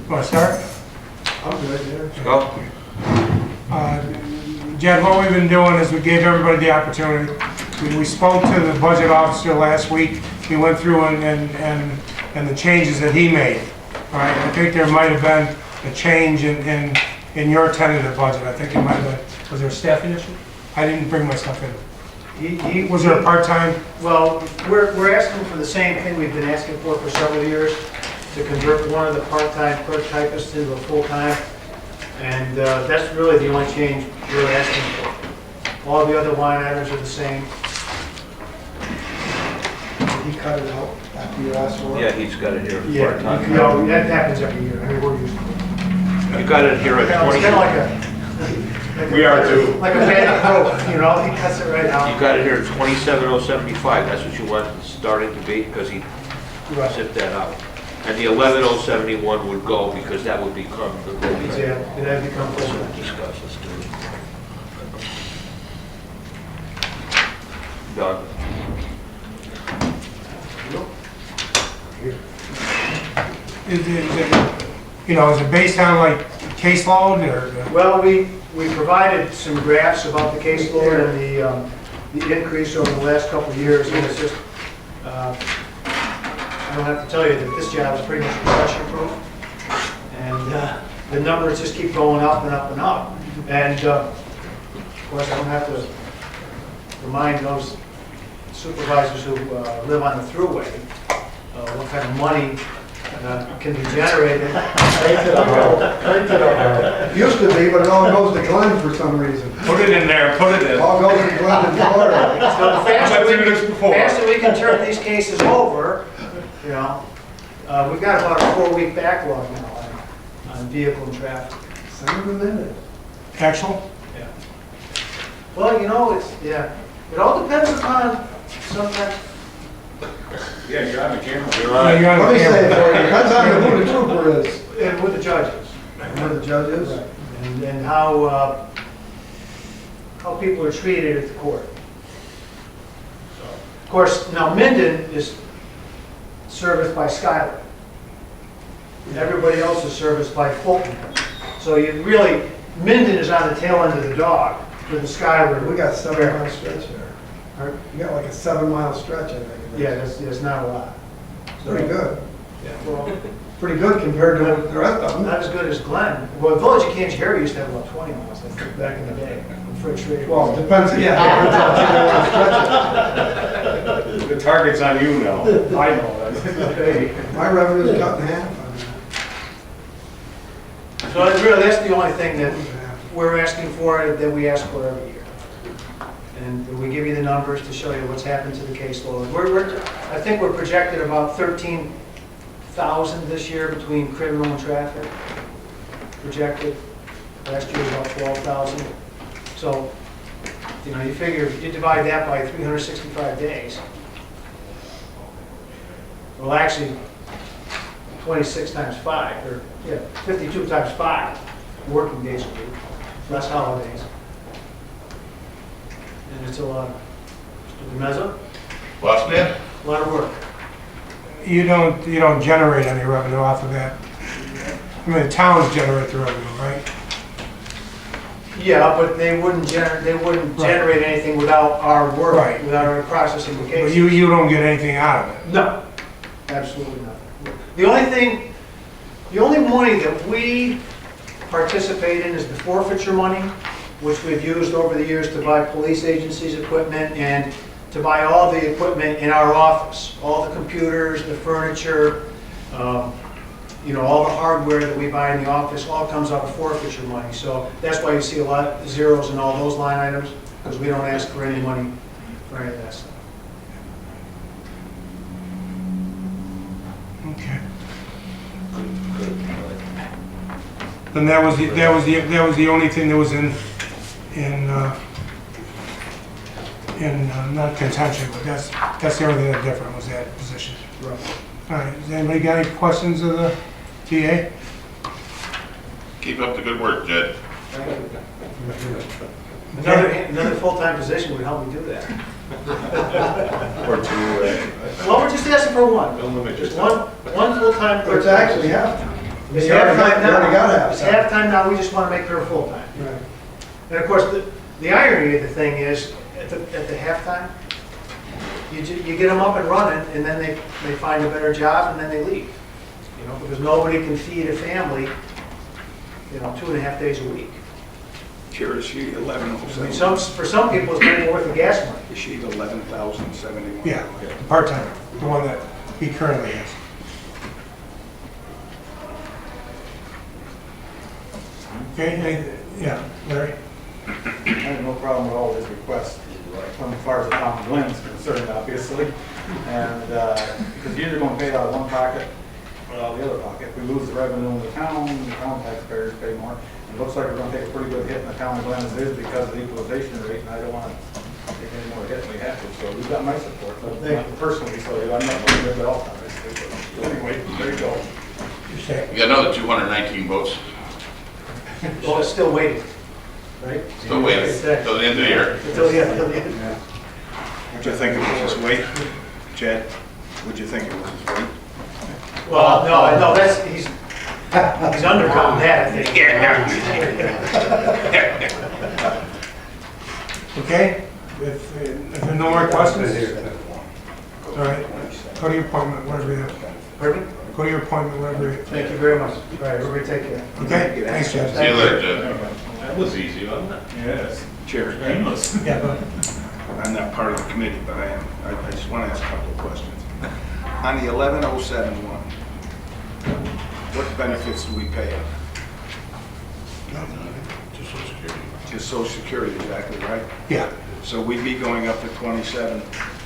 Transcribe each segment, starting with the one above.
Want to start? I'm good, yeah. Go. Jed, what we've been doing is we gave everybody the opportunity. We spoke to the budget officer last week. He went through and the changes that he made. All right, I think there might have been a change in your tentative budget. I think it might have been, was there a staffing issue? I didn't bring my stuff in. Was there a part-time? Well, we're asking for the same thing we've been asking for several years, to convert one of the part-time clerk typists to a full-time. And that's really the only change we're asking for. All the other line items are the same. He cut it out after you asked for it? Yeah, he's got it here at Yeah, part-time. you know, that happens every year. I mean, we're used to it. You got it here It's at kind 20. of like a... We are too. Like a bad rope, you know, he cuts it right out. You got it here at 27,075. That's what you want it starting to be, because he Right. zipped that out. And the 11,071 would go, because that would become the road. Yeah, it had become full-time. Discuss this, too. Done. Is it, you know, is it based on like caseload or? Well, we provided some graphs about the caseload and the increase over the last couple of years, and it's just, I don't have to tell you that this job is pretty much recession-proof, and the numbers just keep going up and up and up. And of course, I don't have to remind those supervisors who live on the thruway what kind of money can be generated. It used to be, but it all goes to Glenn for some reason. Put it in there, put it It in. all goes to Glenn in Florida. So the I've been through this before. faster we can turn these cases over, you know, we've got about a 4-week backlog now on vehicle and traffic. Send him a minute. Actual? Yeah. Well, you know, it all depends upon sometimes. Yeah, you're on the camera. You're Yeah, on. you're on Let me the say it camera. for you, depends on who the trooper is. And with the judges. Who the judge is. And how people are treated at the court. Of course, now Minden is serviced by Schuyler. Everybody else is serviced by Fulton. So you really, Minden is on the tail end of the dog for the Schuyler. We got 7-mile stretch there. Or- You got like a 7-mile stretch, I think. it is. Yeah, there's not a lot. It's pretty good. Yeah, well, Pretty good compared to the rest of them. not as good as Glen. Well, Village of Canyon Harry used to have about 20 miles I think, back in the day. Fred Schrader. Well, it depends, yeah, it depends on 7-mile stretch. The target's on you now. I know that. My revenue's cut in half. So that's the only thing that we're asking for, that we ask for every year. And we give you the numbers to show you what's happened to the caseload. I think we're projected about 13,000 this year between criminal and traffic. Projected. Last year was about 12,000. So, you know, you figure if you divide that by 365 days. Well, actually, 26 times 5, or, yeah, 52 times 5 working days a week, less holidays. And it's a lot. Mr. DeMezzo, Boss man? a lot of work. You don't generate any revenue off of that. I mean, the towns generate the revenue, right? Yeah, but they wouldn't generate anything without our work, Right. without our processing the But cases. you don't get anything out of it. No, absolutely nothing. The only money that we participate in is the forfeiture money, which we've used over the years to buy police agencies' equipment and to buy all the equipment in our office, all the computers, the furniture, you know, all the hardware that we buy in the office, all comes out of forfeiture money. So that's why you see a lot of zeros in all those line items, because we don't ask for any money for any of that stuff. Okay. Then that was the only thing that was in not contention, but that's the only thing that different was that position. Right. All right, has anybody got any questions of the TA? Keep up the good work, Jed. Another full-time position would help me do that. Or two, Well, we're just asking for one. don't limit Just yourself. one full-time But it's person. actually half. It's You already halftime got now. It's halftime. halftime now, we just want to make her full-time. Right. And of course, the irony of the thing is, at the halftime, you get them up and running, and then they find a better job, and then they leave. You know, because nobody can feed a family, 2.5 days a week. Chair, is she I mean, 1107? for some people, it's money worth of gas money. Is she the 11,071? Yeah, part-time, the one that he currently has. Okay, yeah, Larry? I have no problem with all his requests, as far as the town of Glenn's concerned, obviously. And, because you're either gonna pay it out of one pocket or out of the other pocket. If we lose the revenue in the town taxpayers pay more. It looks like we're gonna take a pretty good hit in the town of Glen as it is because of the equalization rate, and I don't wanna take any more hit than we have to. So you've got my support, but not personally, so I'm not gonna give it all, obviously. But anyway, there you go. You say? You got another 219 votes, Well, it's still waiting, right? still waiting till the end of the year. Until the end. Would you think it was his weight? Chad, would you think it was his weight? Well, no, he's undercutting that, I think. Okay, if there are no more questions? All right, go to your appointment, whatever you have. Pardon me? Go to your appointment, whatever you have. Thank you very much. All right, everybody take care. Okay, thanks, Jeff. See you later, Jed. That was easy, wasn't it? Yes. Chair, Yeah, go ahead. I'm not part of the committee, but I am. I just want to ask a couple of questions. On the 11071, what benefits do we pay out? Just Social Security. Just Social Security, exactly, right? Yeah, So we'd be going up to 27,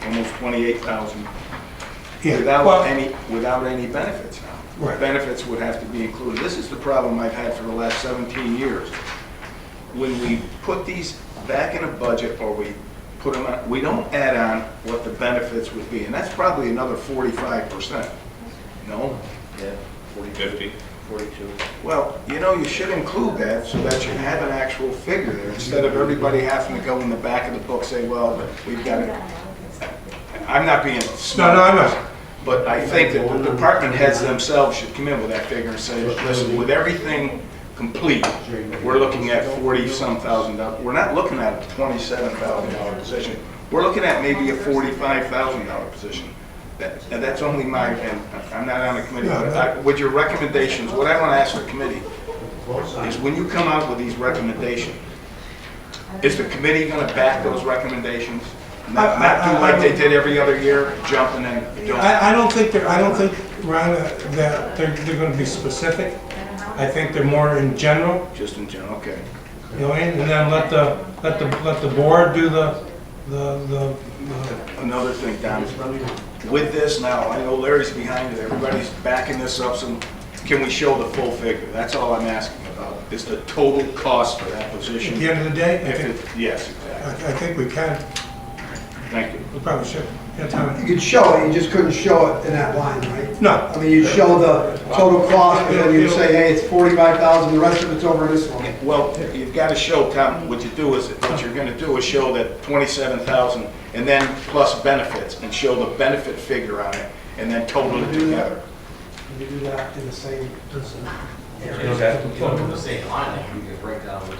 almost 28,000 yeah. without Well, any benefits now. Right. Benefits would have to be included. This is the problem I've had for the last 17 years. When we put these back in a budget or we put them on, we don't add on what the benefits would be, and that's probably another 45%. No? Yeah, 50. 42. Well, you should include that so that you have an actual figure there, instead of everybody having to go in the back of the book, say, well, we've got it. I'm not being No, smart. I'm not. But I think that the department heads themselves should come in with that figure and say, listen, with everything complete, we're looking at 40-some thousand dollars. We're not looking at a $27,000 position. We're looking at maybe a $45,000 position. And that's only my, and I'm not on the committee, but with your recommendations, what I want to ask the committee is when you come out with these recommendations, is the committee going to back those recommendations? Not do like they did every other year, jump and then don't? I don't think, Ron, that they're gonna be specific. I think they're more in general, Just in general, okay. you know, and then let the board do the Another thing, Don, with this now, I know Larry's behind it, everybody's backing this up, so can we show the full figure? That's all I'm asking about, is the total cost for that at position. the end of the day, Yes, exactly. I think we can, Thank you. we probably should. Yeah, Tommy? You could show it, you just couldn't show it in that line, right? No. I mean, you'd show the total cost, and then you'd say, hey, it's 45,000, the rest of it's over this one. Well, you've got to show, Tom, what you're going to do is show that 27,000 and then plus benefits and show the benefit figure on it and then total it together. You do that in the same,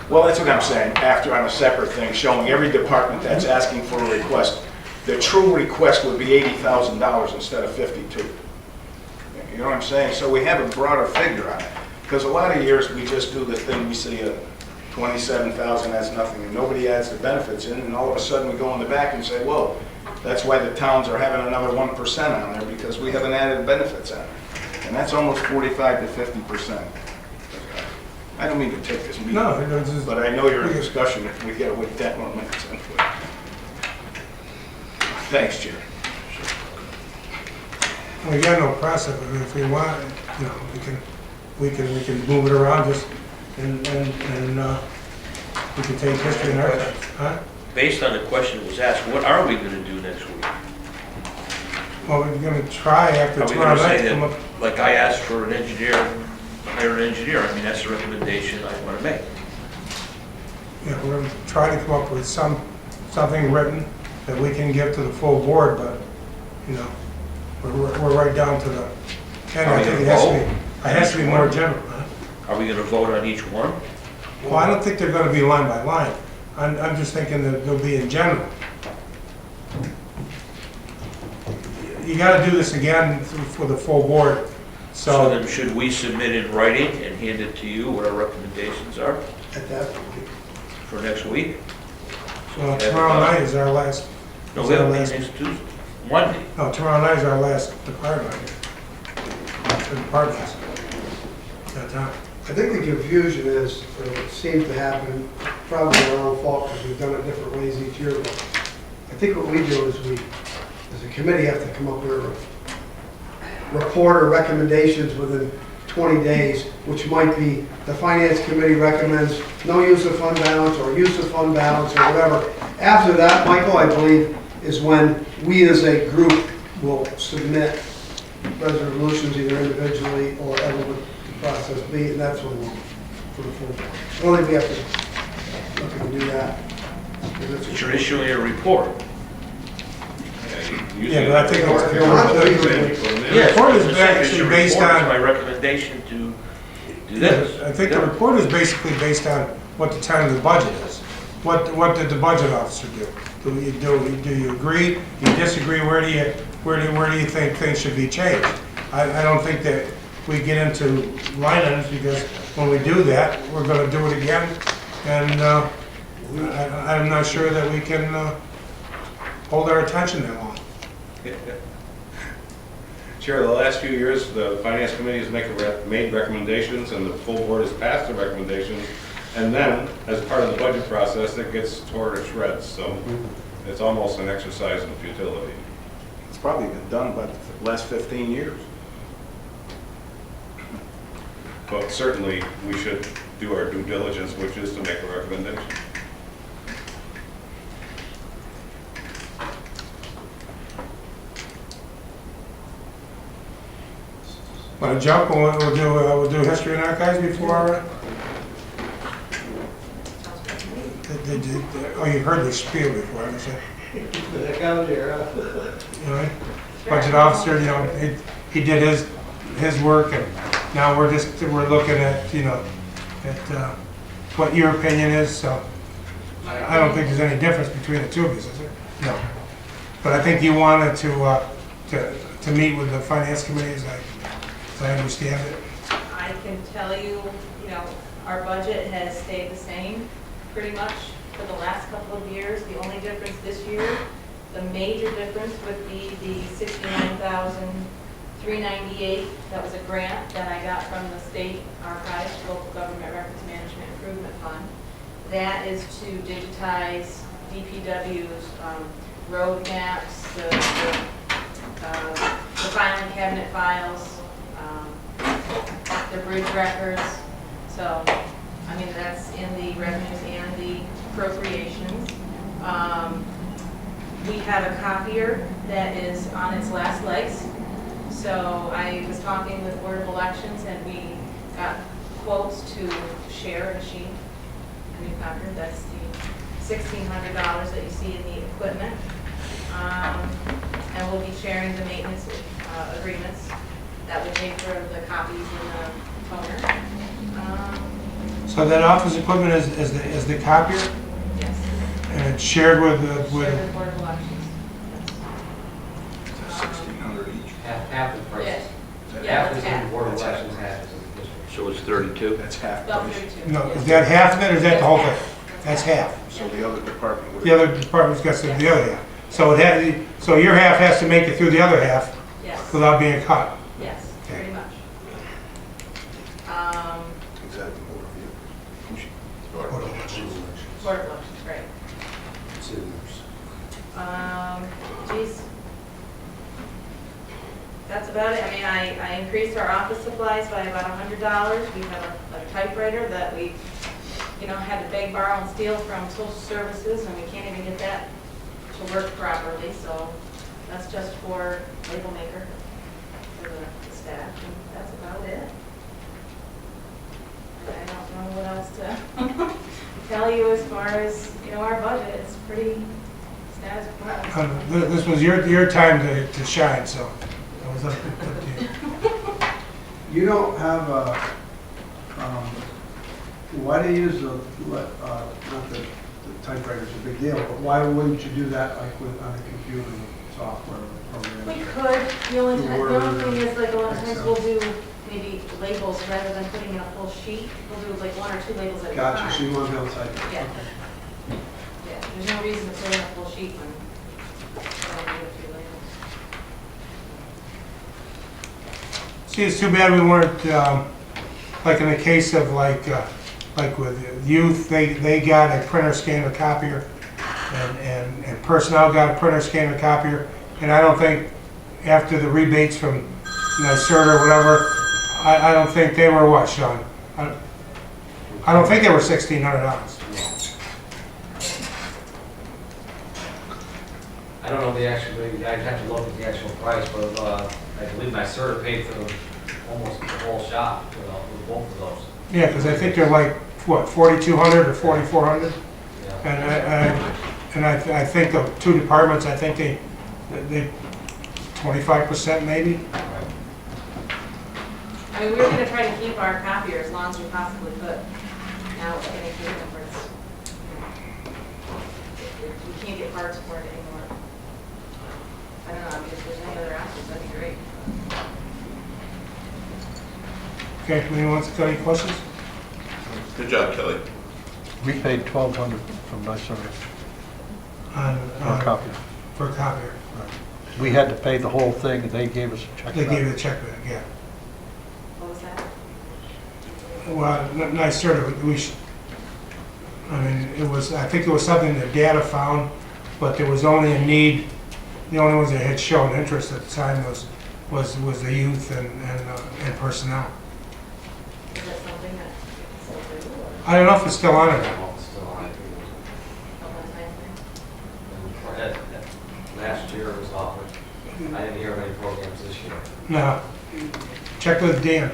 Well, that's what I'm saying, after on a separate thing, showing every department that's asking for a request. The true request would be $80,000 instead of 52. You know what I'm saying? So we have a broader figure on it. Because a lot of years, we just do the thing, we see a 27,000, that's nothing, and nobody adds the benefits in, and all of a sudden we go in the back and say, whoa, that's why the towns are having another 1% on there, because we haven't added benefits on it. And that's almost 45 to 50%. I don't mean to take this meeting, No, it's just- but I know you're in discussion, if we get with that 1 minute into it. Thanks, Jerry. We got no process, I mean, if we want, you know, we can move it around just, and we can take history in our, huh? Based on the question that was asked, what are we gonna do next week? Well, we're gonna try after Are we tomorrow gonna night say to come up. that, like I asked for an engineer, hire an engineer, I mean, that's the recommendation I wanna make. You know, we're gonna try to come up with something written that we can give to the full board, but, you know, we're right down to the end. Are I we think gonna it has to vote? be, It has to be more general, huh? Are we gonna vote on each one? Well, I don't think they're gonna be line by line. I'm just thinking that they'll be in general. You gotta do this again for the full board, So so. then should we submit in writing and hand it to you what our recommendations are At that point. for next week? Well, tomorrow night is our last, No, is we our have a last, meeting next Tuesday, Monday. no, tomorrow night is our last department. The departments. That time. I think the confusion is, or it seems to happen, probably our own fault because we've done it different ways each year. But I think what we do is we, as a committee, have to come up with a report or recommendations within 20 days, which might be the finance committee recommends no use of fund balance or use of fund balance or whatever. After that, Michael, I believe, is when we as a group will submit resolutions either individually or whatever the process be, and that's when we'll, for the full board. I don't think we have to look and do that. But you're issuing a report. Yeah, but I think The the report is actually based on. My recommendation to do this. I think the report is basically based on what the time of the budget is. What did the budget officer do? Do you agree? Do you disagree? Where do you think things should be changed? I don't think that we get into line items, because when we do that, we're gonna do it again. And I'm not sure that we can hold our attention that long. Chair, the last few years, the finance committee has made recommendations, and the full board has passed the recommendations, and then, as part of the budget process, it gets torn to shreds, so it's almost an exercise in futility. It's probably been done by the last 15 years. But certainly, we should do our due diligence, which is to make a recommendation. Want to jump? We'll do history and archives before. Oh, you've heard the spiel before, I said. You know, budget officer, you know, he did his work, and now we're looking at, you know, at what your opinion is. So I don't think there's any difference between the two of us, is there? No. But I think you wanted to meet with the finance committee, as I understand it. I can tell you, you know, our budget has stayed the same pretty much for the last couple of years. The only difference this year, the major difference would be the $69,398. That was a grant that I got from the state archives, local government records management improvement fund. That is to digitize DPW's road maps, the filing cabinet files, the bridge records. So, I mean, that's in the revenues and the appropriations. We have a copier that is on its last legs. So I was talking with Board of Elections, and we got quotes to share a machine, a new copier. That's the $1,600 that you see in the equipment. And we'll be sharing the maintenance agreements that would pay for the copies and the toner. So that office equipment is the copier, Yes. and it's shared with Share with Board of Elections. Yes. 1,600 each. Half the price. Yeah, Half it's is in half. the board of elections, half is in the district. So it's 32? That's half About price. 32. No, is that half of it, or is that the whole thing? That's half. So the other department would. The other department's got the other half. So so your half has to make it through the other half Yes. without being cut. Yes, pretty much. Exactly. Board of Views. Board of Elections. Board of Elections, right. Geez. That's about it. I mean, I increased our office supplies by about $100. We have a typewriter that we, you know, had to beg, borrow, and steal from social services, and we can't even get that to work properly. So that's just for label maker for the staff, and that's about it. I don't know what else to tell you as far as, you know, our budget. It's pretty status quo. This was your time to shine, so that was up to you. You don't have a, why do you use the, not the typewriter's a big deal, but why wouldn't you do that like with, on a computer software program? We could, the only thing is like a lot of times we'll do maybe labels rather than putting in a full sheet. We'll do like 1 or 2 labels at a time. Gotcha, so you want to be able to type it? Yeah. Okay. Yeah, there's no reason to put in a full sheet when we only need a few labels. See, it's too bad we weren't, like in the case of like with youth, they got a printer, scanner, copier, and personnel got a printer, scanner, copier, and I don't think after the rebates from NYSERD or whatever, I don't think they were what, Sean? I don't think they were $1,600. I don't know the actual, I'd have to look at the actual price, but I believe NYSERDA paid for almost the whole shop with both of those. Yeah, because I think they're like, what, 4,200 or 4,400? Yeah. And I think the 2 departments, I think they 25% maybe? Right. I mean, we were gonna try to keep our copier as long as we possibly could. Now it's getting to the point where it's, we can't get parts for it anymore. I don't know, I mean, if there's any other options, that'd be great. Okay, anyone wants to got any questions? Good job, Kelly. We paid $1,200 from NYSERDA for a copier. For a copier. We had to pay the whole thing, and they gave us a check They back. gave you the check back, yeah. What was that? Well, NYSERDA, I mean, it was, I think it was something that data found, but there was only a need, the only ones that had shown interest at the time was the youth and personnel. Is that something that you can still do, or I don't know if it's still on it. Well, it's still on it. a one-time thing? Last year it was offered. I didn't hear of any programs this year. No. Check with Dan.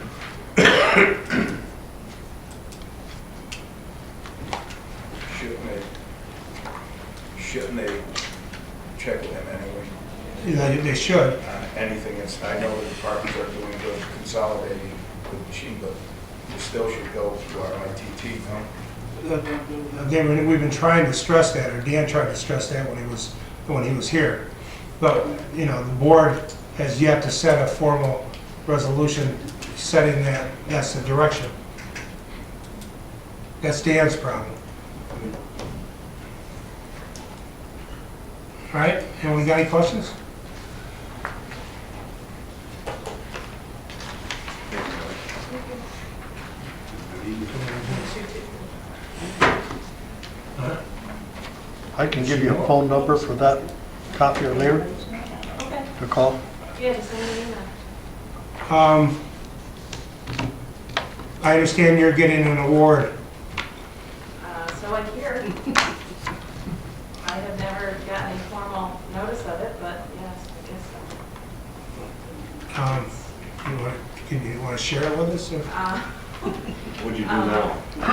Shouldn't they check with them anyway? Yeah, they should. Anything that's, I know the departments are doing good consolidating the machine, but you still should go through our ITT, no? Again, we've been trying to stress that, or Dan tried to stress that when he was here. But, you know, the board has yet to set a formal resolution setting that's the direction. That's Dan's problem. All right, anyone got any questions? I can give you a phone number for that copier later Okay, to call. yeah, just send me an email. I understand you're getting an award. So I hear. I have never gotten any formal notice of it, but yes, I guess so. You want to share it with us? Or? What'd you do now? I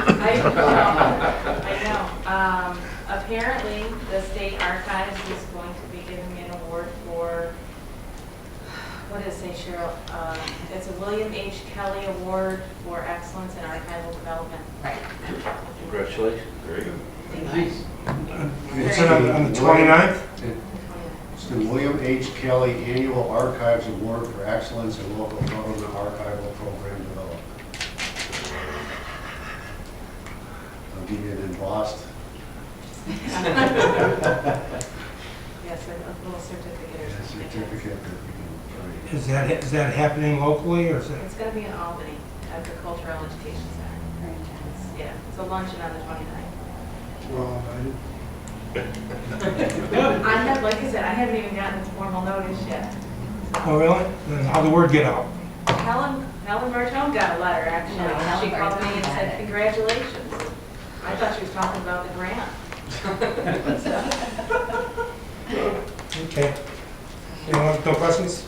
know. Apparently, the state archives is going to be giving me an award for, what does it say, Cheryl? It's a William H. Kelly Award for Excellence in Archival Development. Right. Congratulations, very good. Nice. It's on the 29th? It's the William H. Kelly Annual Archives Award for Excellence in Local Government Archival Program Development. I'll give you it embossed. Yes, a little certificate or It's a something. certificate that you Is that happening locally, or is it? It's going to be in Albany at the Cultural Education Center. Yeah, it's a luncheon on the 29th. Well, I have, like I said, I haven't even gotten its formal notice yet. Oh, really? Then how'd the word get out? Helen Martone got a letter, actually. No, Helen She called me Martone and got said, it. congratulations. I thought she was talking about the grant. Okay. Anyone, no questions?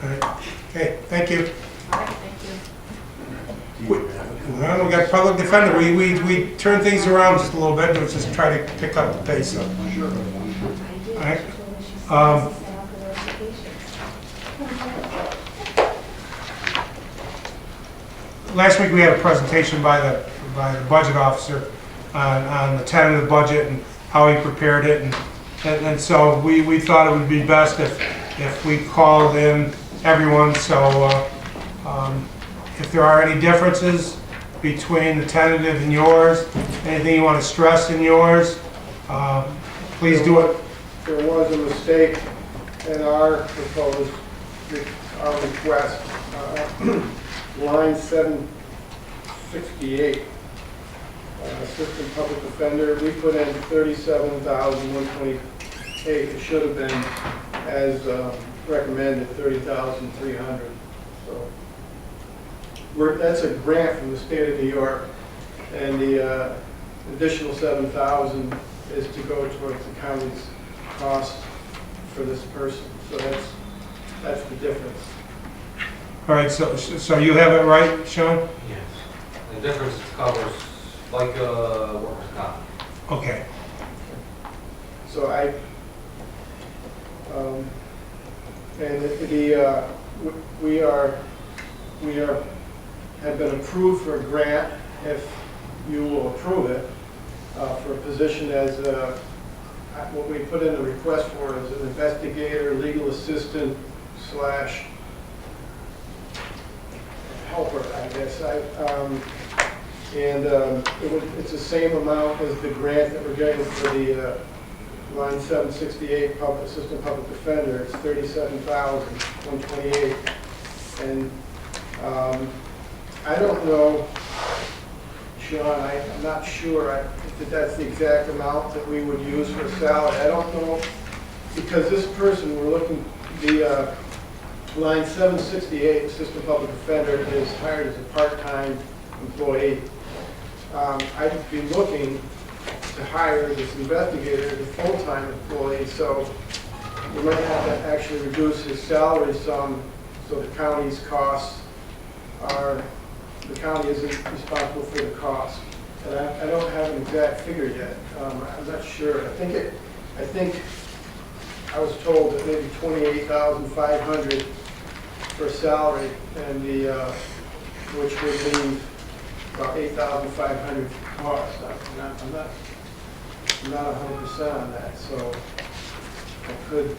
All right. Okay, thank you. All right, thank you. Well, we got public defender. We turned things around just a little bit, let's just try to pick up the pace. I did. All right. She told me she said Um, to set up the notifications. last week we had a presentation by the budget officer on the tentative budget and how he prepared it, and so we thought it would be best if we called in everyone, so if there are any differences between the tentative and yours, anything you want to stress in yours, please do it. There was a mistake in our proposed, our request, line 768, assistant public defender, we put in 37,128. It should have been, as recommended, 30,300. So that's a grant from the state of New York, and the additional 7,000 is to go towards the county's cost for this person. So that's the difference. All right, so you have it right, Sean? Yes. The difference covers like workers' comp. Okay. So we have been approved for a grant, if you will approve it, for a position as what we put in the request for is an investigator, legal assistant / helper, I guess. It's the same amount as the grant that we're getting for the line 768 assistant public defender. It's 37,128, and I don't know, Sean. I'm not sure if that's the exact amount that we would use for a salary. I don't know, because this person we're looking, the line 768 assistant public defender is hired as a part-time employee. I'd be looking to hire this investigator as a full-time employee, so we might have to actually reduce his salary some, so the county's costs are, the county isn't responsible for the cost. And I don't have an exact figure yet. I'm not sure. I think I was told that maybe 28,500 for salary, and which would leave about 8,500 for cost. I'm not 100% on that, so I could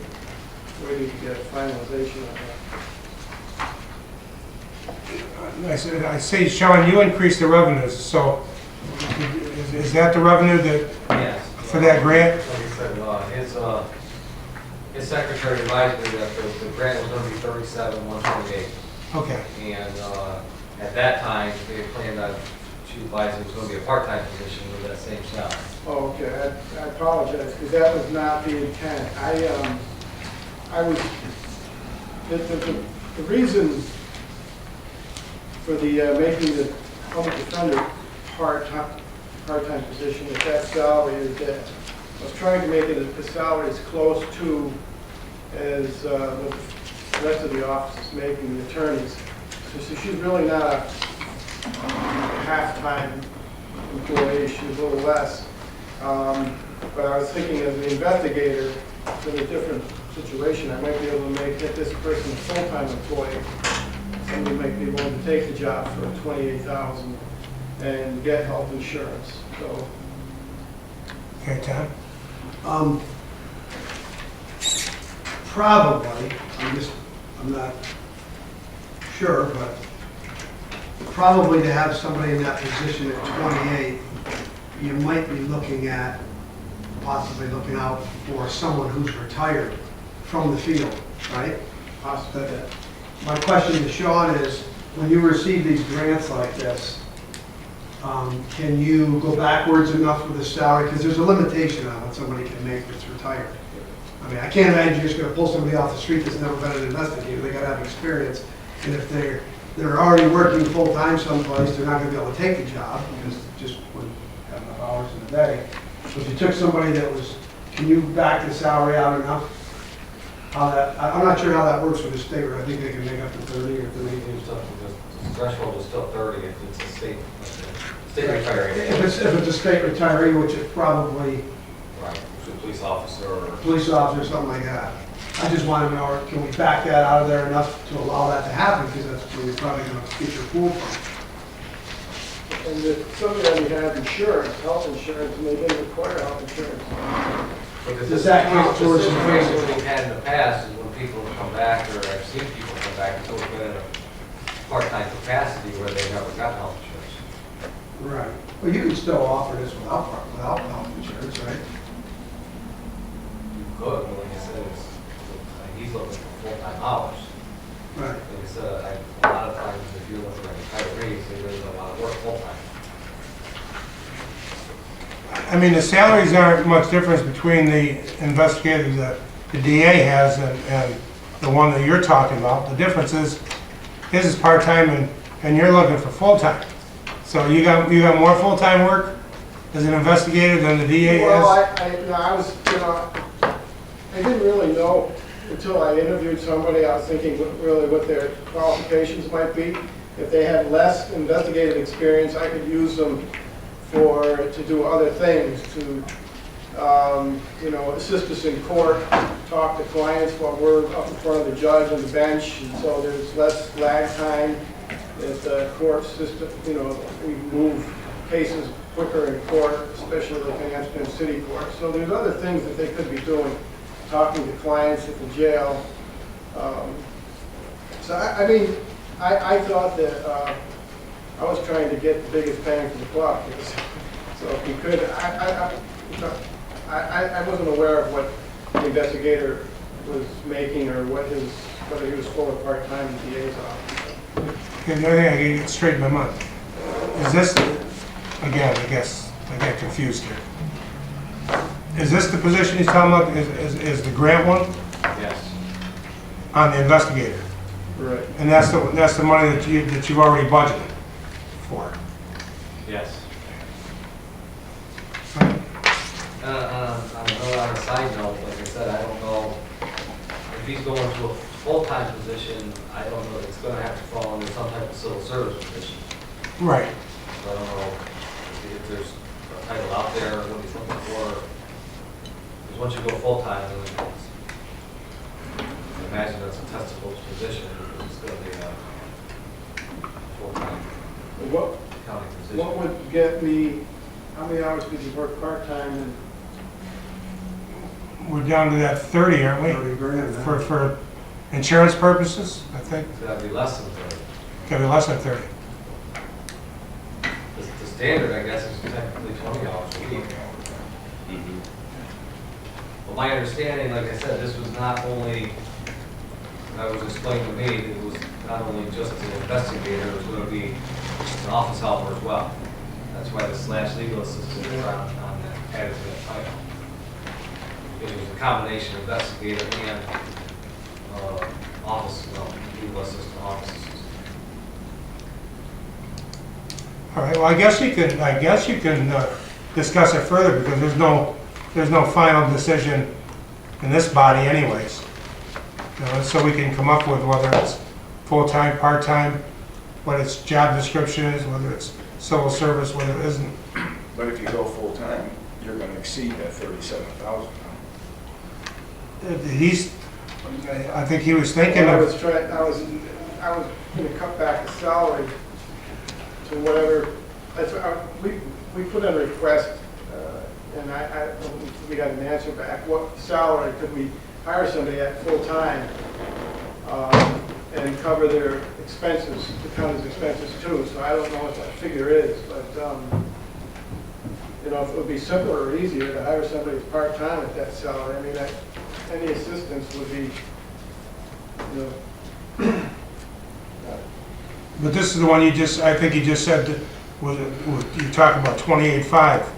wait to get a finalization on that. I say, Sean, you increased the revenues, so is that the revenue that, Yes. for that grant? Like I said, his secretary advised me that the grant was going to be 37,128. Okay. And at that time, they had planned on, she advised it was going to be a part-time position with that same salary. Oh, okay. I apologize, because that was not the intent. I was, the reason for the making the public defender part-time position at that salary is that I was trying to make it a salary as close to as what the rest of the office is making, the attorneys. So she's really not a half-time employee, she's a little less. But I was thinking as an investigator, in a different situation, I might be able to get this person a full-time employee. Somebody might be willing to take the job for $28,000 and get health insurance. So, Okay, Tom? Probably, I'm not sure, but probably to have somebody in that position at 28, you might be looking at, possibly looking out for someone who's retired from the field, right? possibly. My question to Sean is, when you receive these grants like this, can you go backwards enough with the salary? Because there's a limitation on what somebody can make that's retired. I mean, I can't imagine you're just going to pull somebody off the street that's never been an investigator. They got to have experience. And if they're already working full-time someplace, they're not going to be able to take the job because just wouldn't have enough hours in a day. So if you took somebody that was, can you back the salary out enough? I'm not sure how that works with the state, or I think they can make up to 30 or 30. The threshold is still 30 if it's a state retiree. If it's a state retiree, which it probably, Right, it's a police officer or. police officer, something like that. I just want to know, can we back that out of there enough to allow that to happen? Because that's where you're probably going to get your pool from. and if somebody already had insurance, health insurance, and they didn't require health insurance. Because Does that count the towards situation inflation? we've had in the past is when people come back, or I've seen people come back, it's always been in a part-time capacity where they never got health insurance. Right. Well, you can still offer this without health insurance, right? You could, but like I said, he's looking for full-time hours. Right. Like I said, a lot of times if you're looking at retirees, they really don't want to work full-time. I mean, the salaries aren't much difference between the investigator that the DA has and the one that you're talking about. The difference is, his is part-time and you're looking for full-time. So you got more full-time work as an investigator than the DA Well, is? I was, I didn't really know until I interviewed somebody. I was thinking really what their qualifications might be. If they had less investigative experience, I could use them to do other things, to, assist us in court, talk to clients while we're up in front of the judge and the bench, and so there's less lag time at the court system. We move cases quicker in court, especially like in Amsterdam City Court. So there's other things that they could be doing, talking to clients at the jail. I thought that I was trying to get the biggest bang for the buck. So if you could, I wasn't aware of what the investigator was making or whether he was full or part-time in the DA's office. Okay, another thing I can get straight in my mind. Is this, again, I guess I get confused here. Is this the position he's talking about, is the grant one Yes. on the investigator? Right. And that's the money that you've already budgeted for? Yes. On a side note, like I said, I don't know if he's going to a full-time position. I don't know, it's going to have to fall under some type of civil service position. Right. So I don't know if there's a title out there, what he's looking for. Because once you go full-time, then it's, I imagine that's a testable position. It's going to be a full-time What county position. would get me, how many hours did you work part-time and We're down to that 30, aren't we? 30 grand. For insurance purposes, I think. It's got to be less than 30. Gotta be less than 30. The standard, I guess, is technically 20 hours a week. But my understanding, like I said, this was not only, that was explained to me, that it was not only just an investigator, it was going to be an office helper as well. That's why the / legal assistant is on that, added to that title. It was a combination of investigator and legal assistant, office assistant. All right, well, I guess you can discuss it further because there's no final decision in this body anyways. So we can come up with whether it's full-time, part-time, what its job description is, whether it's civil service, whether it isn't. But if you go full-time, you're gonna exceed that 37,000. I think he was thinking I of, was going to cut back the salary to whatever, we put in a request, and we got an answer back. What salary could we hire somebody at full-time and cover their expenses, the county's expenses too? So I don't know what that figure is, but if it would be simpler or easier to hire somebody who's part-time at that salary, I mean, any assistance would be, but this is the one I think you just said, you're talking about 28.5.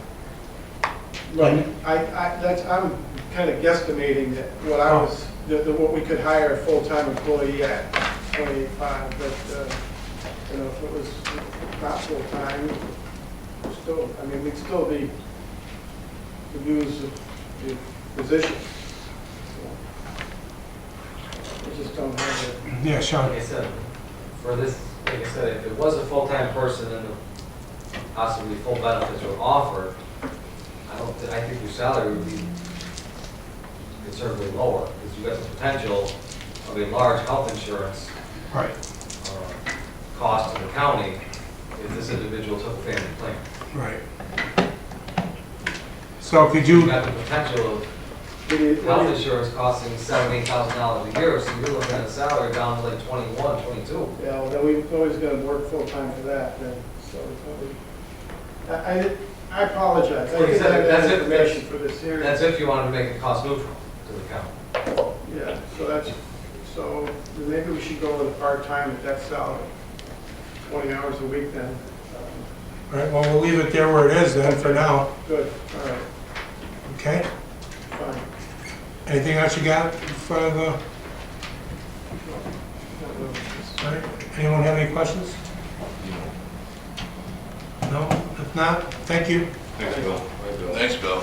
Right. I'm kind of guesstimating that what I was, what we could hire a full-time employee at, 28.5, but, if it was not full-time, we'd still be, to use the position. We just don't have it. Yeah, Sean. Like I said, for this, like I said, if it was a full-time person and possibly full benefits were offered, I think your salary would be considerably lower, because you got the potential of a large health insurance Right. cost to the county if this individual took a family plan. Right. So could You've you, got the potential of What do you- health insurance costing $7,000-8,000 a year, so you're looking at a salary down to like 21, 22. Yeah, well, then we've always got to work full-time for that, then, so it's probably, I apologize. I Like I didn't said, have that's that it. information for this hearing. That's if you wanted to make it cost neutral to the county. Yeah, so maybe we should go with a part-time at that salary, 20 hours a week then. all right, well, we'll leave it there where it is then for now, Good, all right, okay? fine. Anything else you got in front of the, all right? Anyone have any questions? No? If not, thank you. Thanks, Bill. Thanks, Bill.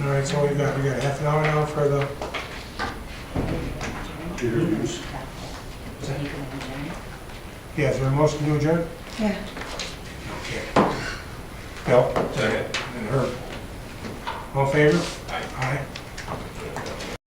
All right, so we got half an hour now for the, Interviews. yeah, is there a motion to adjourn? Yeah. Okay. Bill? Second. And Herb? All in favor? Aye. Aye.